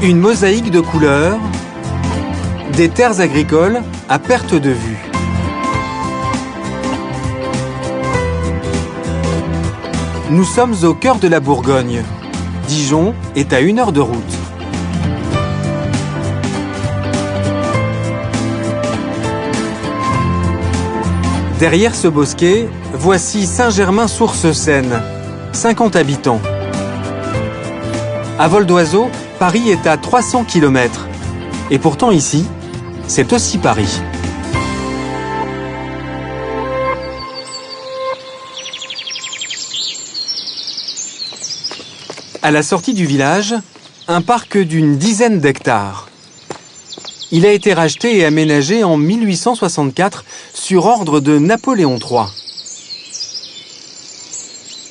Une mosaïque de couleurs, des terres agricoles à perte de vue. Nous sommes au cœur de la Bourgogne. Dijon est à 1 heure de route. Derrière ce bosquet, voici Saint-Germain-Source-Seine, 50 habitants. À vol d'oiseau, Paris est à 300 km. Et pourtant ici, c'est aussi Paris. À la sortie du village, un parc d'une dizaine d'hectares. Il a été racheté et aménagé en 1864 sur ordre de Napoléon III.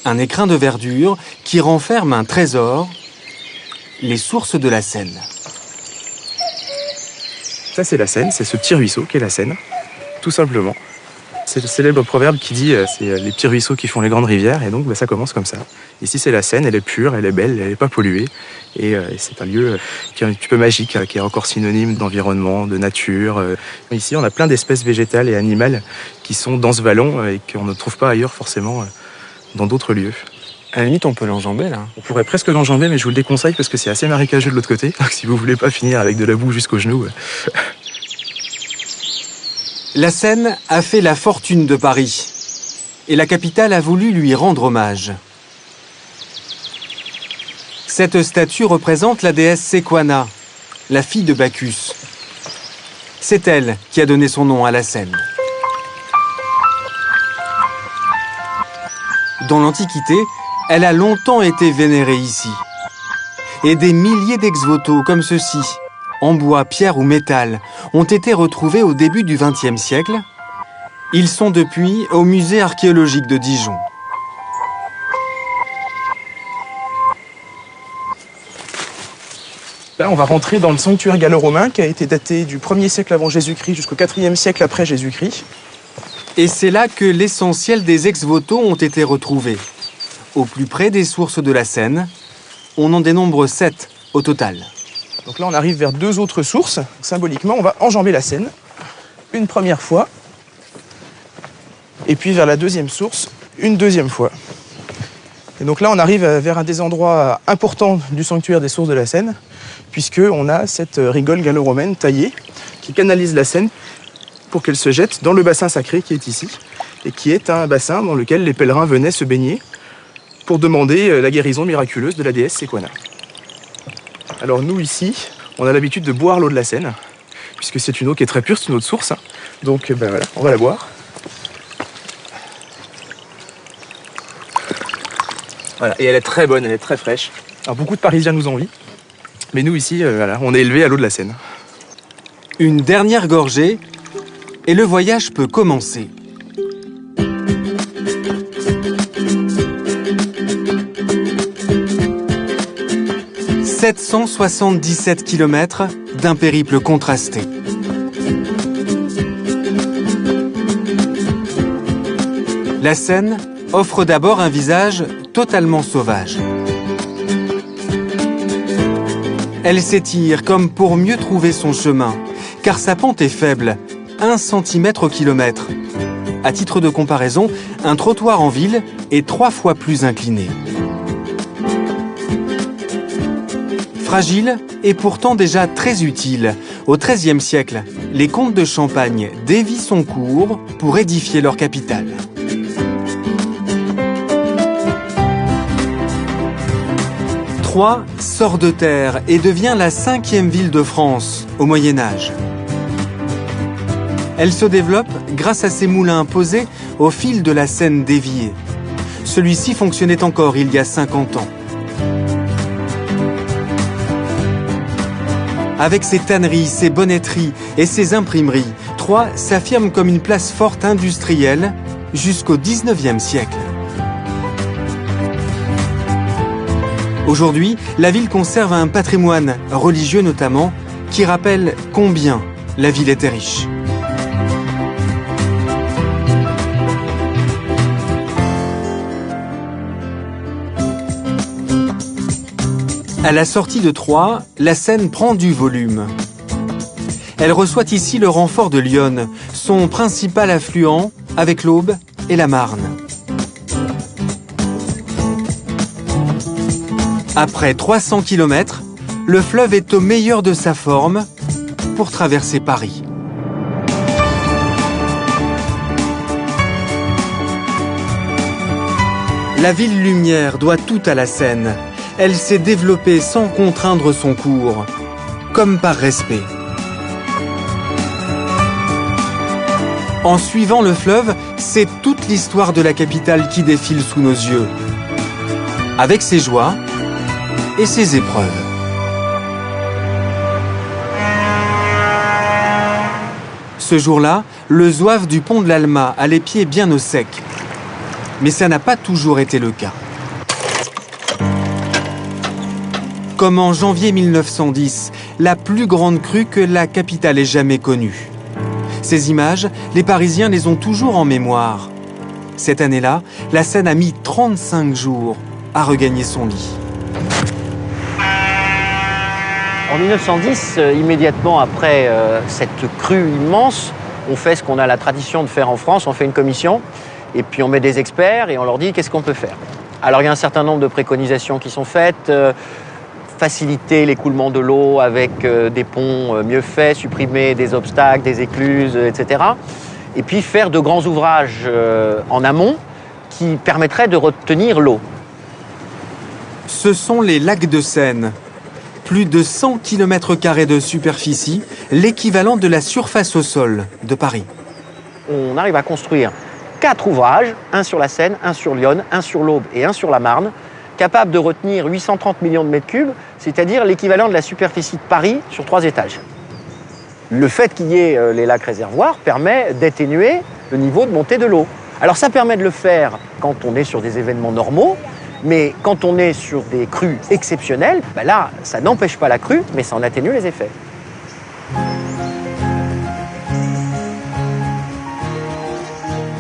Un écrin de verdure qui renferme un trésor, les sources de la Seine. Ça, c'est la Seine, c'est ce petit ruisseau qui est la Seine, tout simplement. C'est le célèbre proverbe qui dit c'est les petits ruisseaux qui font les grandes rivières, et donc ça commence comme ça. Ici, c'est la Seine, elle est pure, elle est belle, elle n'est pas polluée, et c'est un lieu qui est un petit peu magique, qui est encore synonyme d'environnement, de nature. Ici, on a plein d'espèces végétales et animales qui sont dans ce vallon et qu'on ne trouve pas ailleurs forcément dans d'autres lieux. À la limite, on peut l'enjamber là. On pourrait presque l'enjamber, mais je vous le déconseille parce que c'est assez marécageux de l'autre côté. Donc si vous voulez pas finir avec de la boue jusqu'aux genoux. La Seine a fait la fortune de Paris. Et la capitale a voulu lui rendre hommage. Cette statue représente la déesse Sequana, la fille de Bacchus. C'est elle qui a donné son nom à la Seine. Dans l'Antiquité, elle a longtemps été vénérée ici. Et des milliers d'ex-voto comme ceux-ci, en bois, pierre ou métal, ont été retrouvés au début du XXe siècle. Ils sont depuis au musée archéologique de Dijon. Là, on va rentrer dans le sanctuaire gallo-romain qui a été daté du 1er siècle avant Jésus-Christ jusqu'au 4e siècle après Jésus-Christ. Et c'est là que l'essentiel des ex-voto ont été retrouvés. Au plus près des sources de la Seine, on en dénombre 7 au total. Donc là, on arrive vers 2 autres sources. Symboliquement, on va enjamber la Seine une première fois. Et puis vers la 2e source, une 2e fois. Et donc là, on arrive vers un des endroits importants du sanctuaire des sources de la Seine, puisqu'on a cette rigole gallo-romaine taillée qui canalise la Seine pour qu'elle se jette dans le bassin sacré qui est ici, et qui est un bassin dans lequel les pèlerins venaient se baigner pour demander la guérison miraculeuse de la déesse Sequana. Alors nous, ici, on a l'habitude de boire l'eau de la Seine, puisque c'est une eau qui est très pure, c'est une eau de source. Donc voilà, on va la boire. Voilà, et elle est très bonne, elle est très fraîche. Alors beaucoup de Parisiens nous envient, mais nous ici, voilà, on est élevés à l'eau de la Seine. Une dernière gorgée, et le voyage peut commencer. « 777 km d'un périple contrasté. La Seine offre d'abord un visage totalement sauvage. Elle s'étire comme pour mieux trouver son chemin, car sa pente est faible, 1 cm au kilomètre. À titre de comparaison, un trottoir en ville est 3 fois plus incliné. Fragile et pourtant déjà très utile, au XIIIe siècle, les comtes de Champagne dévient son cours pour édifier leur capitale. Troyes sort de terre et devient la 5e ville de France au Moyen-Âge. Elle se développe grâce à ses moulins posés au fil de la Seine déviée. Celui-ci fonctionnait encore il y a 50 ans. Avec ses tanneries, ses bonnetteries et ses imprimeries, Troyes s'affirme comme une place forte industrielle jusqu'au XIXe siècle. Aujourd'hui, la ville conserve un patrimoine, religieux notamment, qui rappelle combien la ville était riche. À la sortie de Troyes, la Seine prend du volume. Elle reçoit ici le renfort de l'Yonne, son principal affluent avec l'Aube et la Marne. Après 300 km, le fleuve est au meilleur de sa forme pour traverser Paris. La ville lumière doit tout à la Seine. Elle s'est développée sans contraindre son cours, comme par respect. En suivant le fleuve, c'est toute l'histoire de la capitale qui défile sous nos yeux, avec ses joies et ses épreuves. Ce jour-là, le zouave du pont de l'Alma a les pieds bien au sec. Mais ça n'a pas toujours été le cas. Comme en janvier 1910, la plus grande crue que la capitale ait jamais connue. Ces images, les Parisiens les ont toujours en mémoire. Cette année-là, la Seine a mis 35 jours à regagner son lit. En 1910, immédiatement après cette crue immense, on fait ce qu'on a la tradition de faire en France, on fait une commission, et puis on met des experts et on leur dit qu'est-ce qu'on peut faire. Alors il y a un certain nombre de préconisations qui sont faites, faciliter l'écoulement de l'eau avec des ponts mieux faits, supprimer des obstacles, des écluses, etc. Et puis faire de grands ouvrages en amont qui permettraient de retenir l'eau. Ce sont les lacs de Seine. Plus de 100 km² de superficie, l'équivalent de la surface au sol de Paris. On arrive à construire 4 ouvrages, un sur la Seine, un sur l'Yonne, un sur l'Aube et un sur la Marne, capables de retenir 830 millions de mètres cubes, c'est-à-dire l'équivalent de la superficie de Paris sur 3 étages. Le fait qu'il y ait les lacs réservoirs permet d'atténuer le niveau de montée de l'eau. Alors ça permet de le faire quand on est sur des événements normaux, mais quand on est sur des crues exceptionnelles, là, ça n'empêche pas la crue, mais ça en atténue les effets.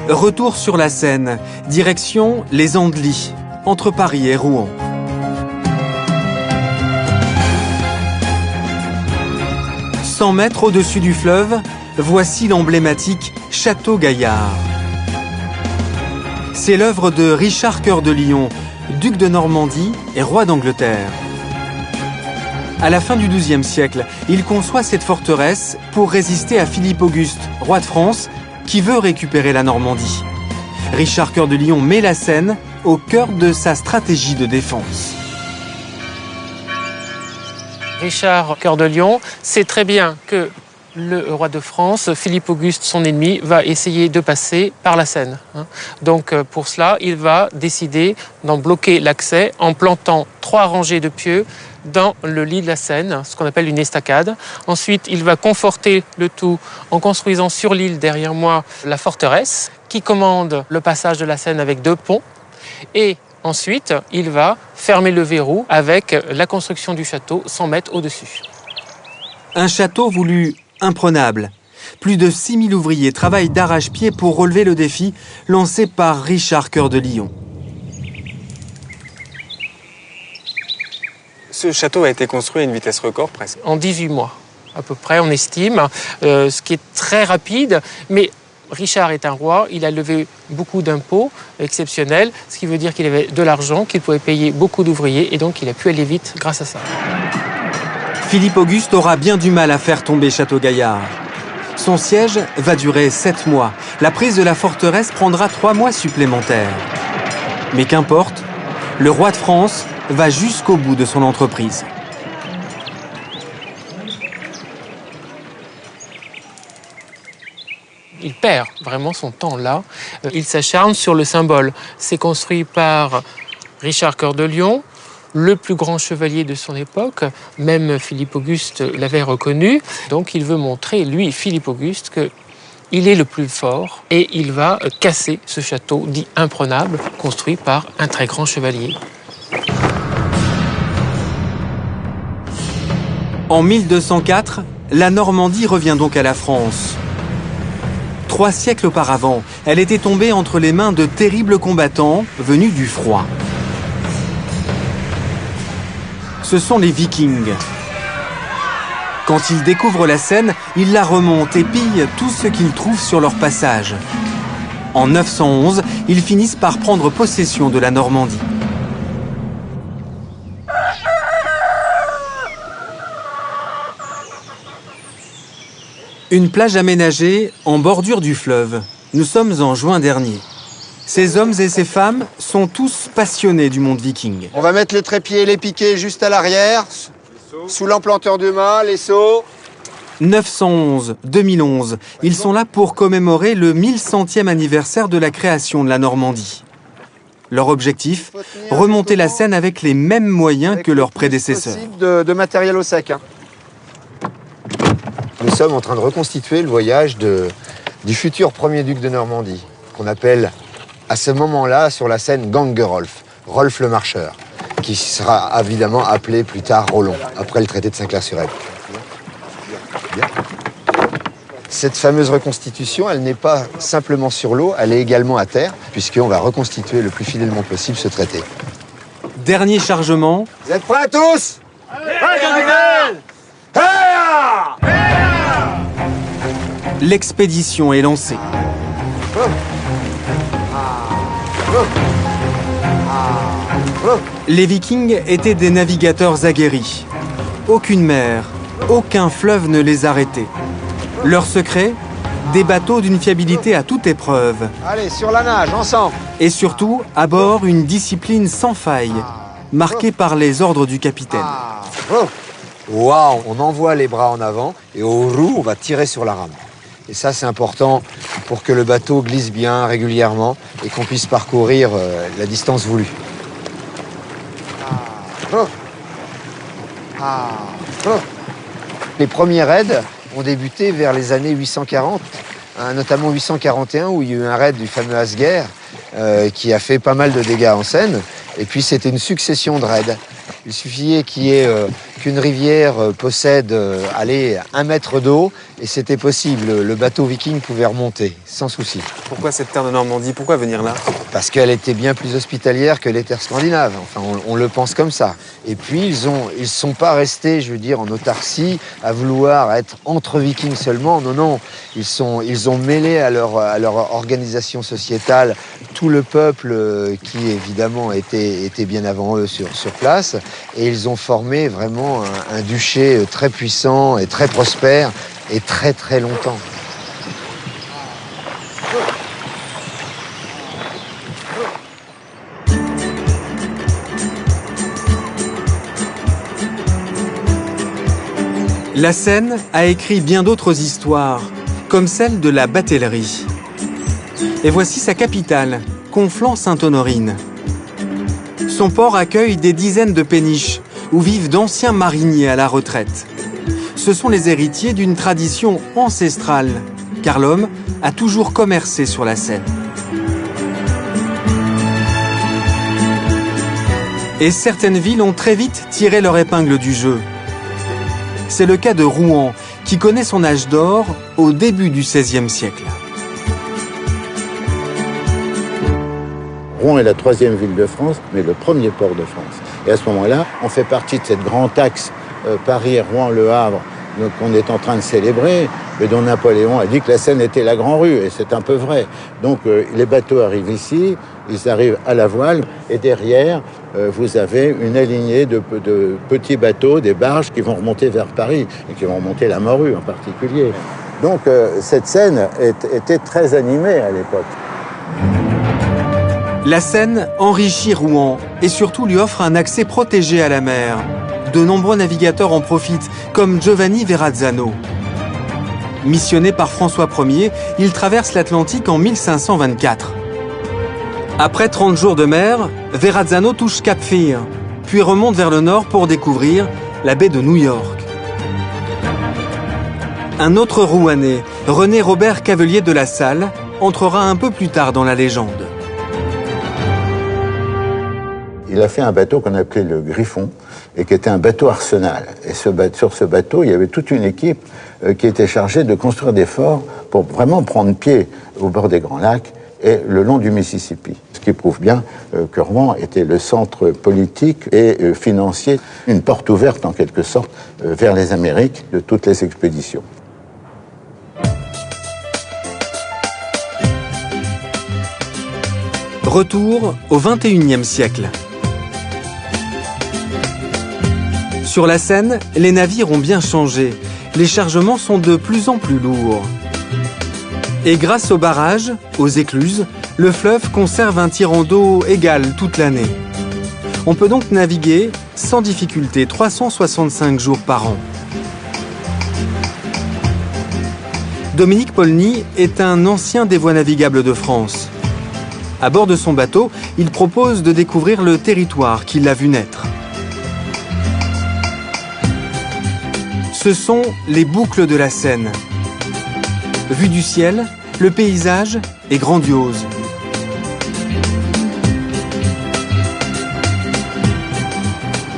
Retour sur la Seine, direction les Andelys, entre Paris et Rouen. « 100 mètres au-dessus du fleuve, voici l'emblématique Château Gaillard. C'est l'œuvre de Richard Cœur de Lion, duc de Normandie et roi d'Angleterre. À la fin du XIIe siècle, il conçoit cette forteresse pour résister à Philippe Auguste, roi de France, qui veut récupérer la Normandie. Richard Cœur de Lion met la Seine au cœur de sa stratégie de défense. Richard Cœur de Lion sait très bien que le roi de France, Philippe Auguste, son ennemi, va essayer de passer par la Seine. Donc pour cela, il va décider d'en bloquer l'accès en plantant 3 rangées de pieux dans le lit de la Seine, ce qu'on appelle une estacade. Ensuite, il va conforter le tout en construisant sur l'île derrière moi la forteresse qui commande le passage de la Seine avec 2 ponts. Et ensuite, il va fermer le verrou avec la construction du château 100 mètres au-dessus. Un château voulu imprenable. Plus de 6000 ouvriers travaillent d'arrache-pied pour relever le défi lancé par Richard Cœur de Lion. Ce château a été construit à une vitesse record presque. En 18 mois, à peu près, on estime, ce qui est très rapide, mais Richard est un roi, il a levé beaucoup d'impôts exceptionnels, ce qui veut dire qu'il avait de l'argent, qu'il pouvait payer beaucoup d'ouvriers, et donc il a pu aller vite grâce à ça. Philippe Auguste aura bien du mal à faire tomber Château Gaillard. Son siège va durer 7 mois. La prise de la forteresse prendra 3 mois supplémentaires. Mais qu'importe, le roi de France va jusqu'au bout de son entreprise. Il perd vraiment son temps là. Il s'acharne sur le symbole. C'est construit par Richard Cœur de Lion, le plus grand chevalier de son époque. Même Philippe Auguste l'avait reconnu. Donc il veut montrer, lui, Philippe Auguste, qu'il est le plus fort et il va casser ce château dit imprenable, construit par un très grand chevalier. En 1204, la Normandie revient donc à la France. 3 siècles auparavant, elle était tombée entre les mains de terribles combattants venus du froid. ce sont les Vikings. Quand ils découvrent la Seine, ils la remontent et pillent tout ce qu'ils trouvent sur leur passage. En 911, ils finissent par prendre possession de la Normandie. Une plage aménagée en bordure du fleuve. Nous sommes en juin dernier. Ces hommes et ces femmes sont tous passionnés du monde viking. On va mettre les trépieds et les piquets juste à l'arrière, sous l'emplanteur de mât, les seaux. 911-2011, ils sont là pour commémorer le 1100e anniversaire de la création de la Normandie. Leur objectif, remonter la Seine avec les mêmes moyens que leurs prédécesseurs. De matériel au sec. Nous sommes en train de reconstituer le voyage du futur premier duc de Normandie, qu'on appelle à ce moment-là sur la Seine Gangerolf, Rolf le Marcheur, qui sera évidemment appelé plus tard Rollon, après le traité de Saint-Clair-sur-Ebbe. Cette fameuse reconstitution, elle n'est pas simplement sur l'eau, elle est également à terre, puisqu'on va reconstituer le plus fidèlement possible ce traité. Dernier chargement. Vous êtes prêts tous? L'expédition est lancée. Les Vikings étaient des navigateurs aguerris. Aucune mer, aucun fleuve ne les arrêtait. Leur secret, des bateaux d'une fiabilité à toute épreuve. Allez, sur la nage, ensemble. Et surtout, à bord, une discipline sans faille, marquée par les ordres du capitaine. Waouh, on envoie les bras en avant et au roue, on va tirer sur la rame. Et ça, c'est important pour que le bateau glisse bien régulièrement et qu'on puisse parcourir la distance voulue. Les premiers raids ont débuté vers les années 840, notamment 841, où il y a eu un raid du fameux Asger qui a fait pas mal de dégâts en Seine. Et puis, c'était une succession de raids. Il suffisait qu'une rivière possède 1 mètre d'eau et c'était possible. Le bateau viking pouvait remonter sans souci. Pourquoi cette terre de Normandie? Pourquoi venir là? Parce qu'elle était bien plus hospitalière que les terres scandinaves. Enfin, on le pense comme ça. Et puis, ils sont pas restés, je veux dire, en autarcie, à vouloir être entre vikings seulement. Non, non. Ils ont mêlé à leur organisation sociétale tout le peuple qui, évidemment, était bien avant eux sur place. Et ils ont formé vraiment un duché très puissant et très prospère et très, très longtemps. La Seine a écrit bien d'autres histoires, comme celle de la batellerie. Et voici sa capitale, Conflans-Sainte-Honorine. Son port accueille des dizaines de péniches, où vivent d'anciens mariniers à la retraite. Ce sont les héritiers d'une tradition ancestrale, car l'homme a toujours commercé sur la Seine. Et certaines villes ont très vite tiré leur épingle du jeu. C'est le cas de Rouen, qui connaît son âge d'or au début du XVIe siècle. Rouen est la 3e ville de France, mais le premier port de France. Et à ce moment-là, on fait partie de cette grande axe Paris-Rouen-Le Havre qu'on est en train de célébrer, mais dont Napoléon a dit que la Seine était la grande rue, et c'est un peu vrai. Donc les bateaux arrivent ici, ils arrivent à la voile, et derrière, vous avez une alignée de petits bateaux, des barges qui vont remonter vers Paris, et qui vont remonter la Morue en particulier. Donc cette Seine était très animée à l'époque. La Seine enrichit Rouen et surtout lui offre un accès protégé à la mer. De nombreux navigateurs en profitent, comme Giovanni Verrazzano. Missionné par François Ier, il traverse l'Atlantique en 1524. Après 30 jours de mer, Verrazzano touche Cap Fear, puis remonte vers le nord pour découvrir la baie de New York. Un autre Rouennais, René Robert Cavelier de la Salle, entrera un peu plus tard dans la légende. Il a fait un bateau qu'on appelait le Griffon, et qui était un bateau arsenal. Et sur ce bateau, il y avait toute une équipe qui était chargée de construire des forts pour vraiment prendre pied au bord des Grands Lacs et le long du Mississippi. Ce qui prouve bien que Rouen était le centre politique et financier, une porte ouverte en quelque sorte vers les Amériques de toutes les expéditions. Retour au XXIe siècle. Sur la Seine, les navires ont bien changé. Les chargements sont de plus en plus lourds. Et grâce aux barrages, aux écluses, le fleuve conserve un tirant d'eau égal toute l'année. On peut donc naviguer sans difficulté 365 jours par an. Dominique Paulny est un ancien des voies navigables de France. À bord de son bateau, il propose de découvrir le territoire qui l'a vu naître. Ce sont les boucles de la Seine. Vu du ciel, le paysage est grandiose.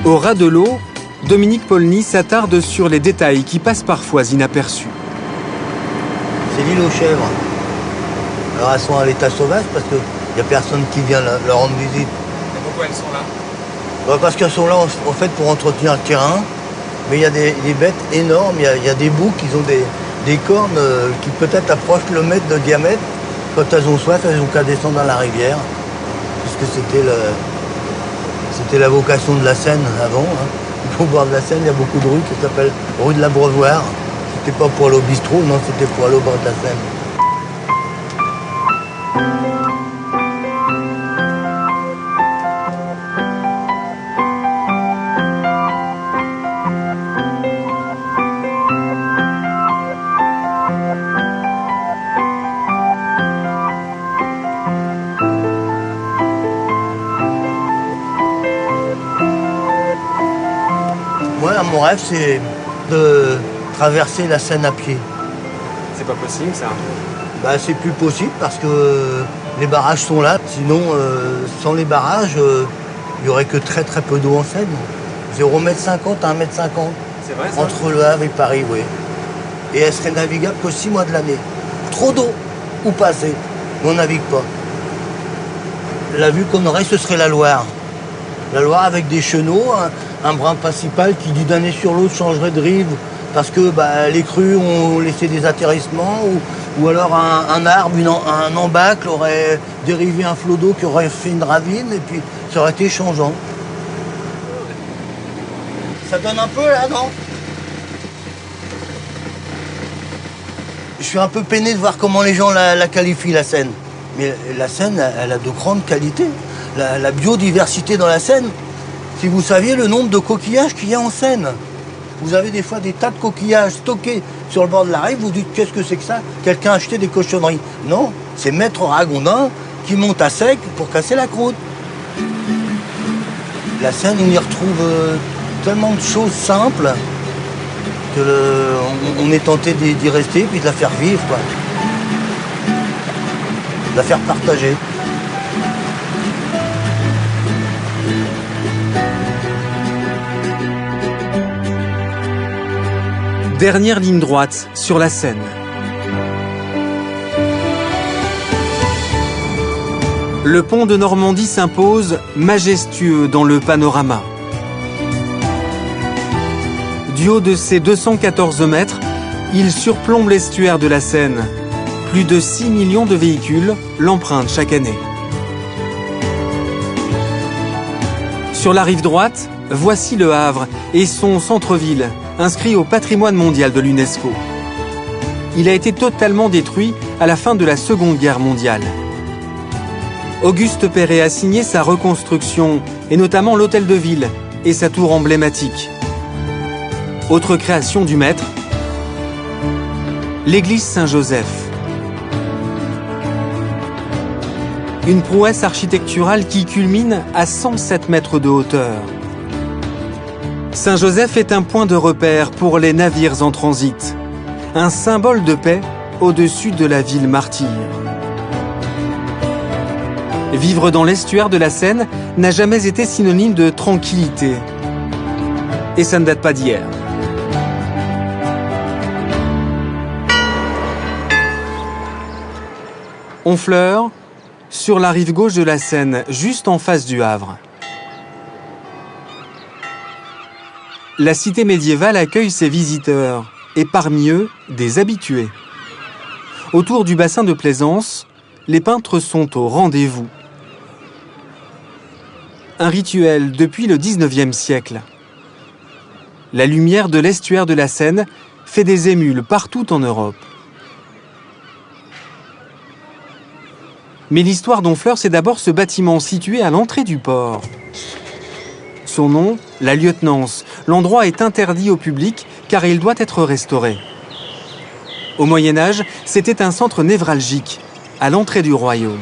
Au ras de l'eau, Dominique Paulny s'attarde sur les détails qui passent parfois inaperçus. C'est l'île aux chèvres. Alors elles sont à l'état sauvage parce qu'il n'y a personne qui vient leur rendre visite. Et pourquoi elles sont là? Parce qu'elles sont là en fait pour entretenir le terrain. Mais il y a des bêtes énormes, il y a des boucs qui ont des cornes qui peut-être approchent le mètre de diamètre. Quand elles ont soif, elles n'ont qu'à descendre dans la rivière. Puisque c'était la vocation de la Seine avant. Au bord de la Seine, il y a beaucoup de rues qui s'appellent rue de l'Abreuvoir. C'était pas pour aller au bistrot, non, c'était pour aller au bord de la Seine. Mon rêve, c'est de traverser la Seine à pied. C'est pas possible, ça? C'est plus possible parce que les barrages sont là. Sinon, sans les barrages, il n'y aurait que très très peu d'eau en Seine. 0,50 m à 1,50 m. C'est vrai, ça? Entre Le Havre et Paris, oui. Et elle serait navigable que 6 mois de l'année. Trop d'eau ou pas assez. On ne navigue pas. La vue qu'on aurait, ce serait la Loire. La Loire avec des chenaux, un brin principal qui d'une année sur l'autre changerait de rive parce que les crues ont laissé des atterrissements ou alors un arbre, un embâcle aurait dérivé un flot d'eau qui aurait fait une ravine et puis ça aurait été changeant. Ça donne un peu là, non? Je suis un peu peiné de voir comment les gens la qualifient, la Seine. Mais la Seine, elle a de grandes qualités. La biodiversité dans la Seine, si vous saviez le nombre de coquillages qu'il y a en Seine. Vous avez des fois des tas de coquillages stockés sur le bord de la rive, vous dites qu'est-ce que c'est que ça? Quelqu'un a acheté des cochonneries. Non, c'est Maître Ragondin qui monte à sec pour casser la croûte. La Seine, on y retrouve tellement de choses simples qu'on est tenté d'y rester puis de la faire vivre, quoi. De la faire partager. Dernière ligne droite sur la Seine. Le pont de Normandie s'impose majestueux dans le panorama. Du haut de ses 214 mètres, il surplombe l'estuaire de la Seine. Plus de 6 millions de véhicules l'empruntent chaque année. Sur la rive droite, voici Le Havre et son centre-ville, inscrit au patrimoine mondial de l'UNESCO. Il a été totalement détruit à la fin de la Seconde Guerre mondiale. Auguste Perret a signé sa reconstruction, et notamment l'hôtel de ville et sa tour emblématique. Autre création du maître, l'église Saint-Joseph. Une prouesse architecturale qui culmine à 107 mètres de hauteur. Saint-Joseph est un point de repère pour les navires en transit, un symbole de paix au-dessus de la ville martyre. Vivre dans l'estuaire de la Seine n'a jamais été synonyme de tranquillité. Et ça ne date pas d'hier. Honfleur, sur la rive gauche de la Seine, juste en face du Havre. La cité médiévale accueille ses visiteurs, et parmi eux, des habitués. Autour du bassin de Plaisance, les peintres sont au rendez-vous. Un rituel depuis le 19e siècle. La lumière de l'estuaire de la Seine fait des émules partout en Europe. Mais l'histoire d'Honfleur, c'est d'abord ce bâtiment situé à l'entrée du port. Son nom, la Lieutenance. L'endroit est interdit au public car il doit être restauré. Au Moyen-Âge, c'était un centre névralgique, à l'entrée du royaume.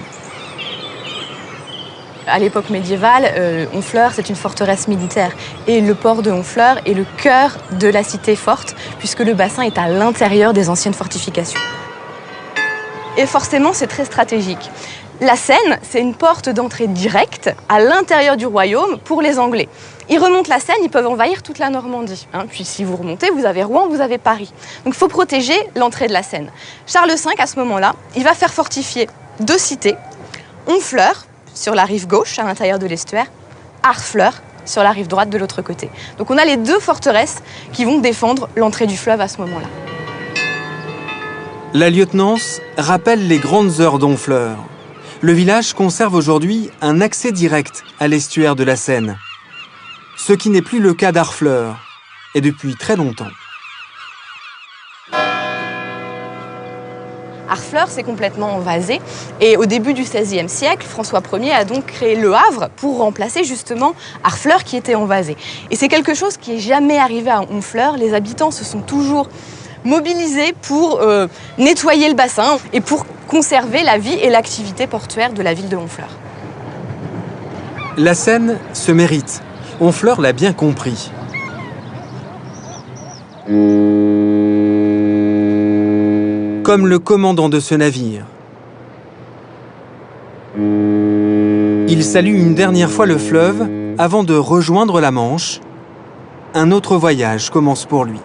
À l'époque médiévale, Honfleur, c'est une forteresse militaire. Et le port de Honfleur est le cœur de la cité forte, puisque le bassin est à l'intérieur des anciennes fortifications. Et forcément, c'est très stratégique. La Seine, c'est une porte d'entrée directe à l'intérieur du royaume pour les Anglais. Ils remontent la Seine, ils peuvent envahir toute la Normandie. Puis si vous remontez, vous avez Rouen, vous avez Paris. Donc il faut protéger l'entrée de la Seine. Charles V, à ce moment-là, il va faire fortifier 2 cités. Honfleur, sur la rive gauche, à l'intérieur de l'estuaire, Harfleur, sur la rive droite de l'autre côté. Donc on a les 2 forteresses qui vont défendre l'entrée du fleuve à ce moment-là. La Lieutenance rappelle les grandes heures d'Honfleur. Le village conserve aujourd'hui un accès direct à l'estuaire de la Seine. Ce qui n'est plus le cas d'Harfleur, et depuis très longtemps. Harfleur, c'est complètement envasé. Et au début du XVIe siècle, François Ier a donc créé Le Havre pour remplacer justement Harfleur qui était envasé. Et c'est quelque chose qui n'est jamais arrivé à Honfleur. Les habitants se sont toujours mobilisés pour nettoyer le bassin et pour conserver la vie et l'activité portuaire de la ville de Honfleur. La Seine se mérite. Honfleur l'a bien compris. Comme le commandant de ce navire. Il salue une dernière fois le fleuve avant de rejoindre la Manche. Un autre voyage commence pour lui.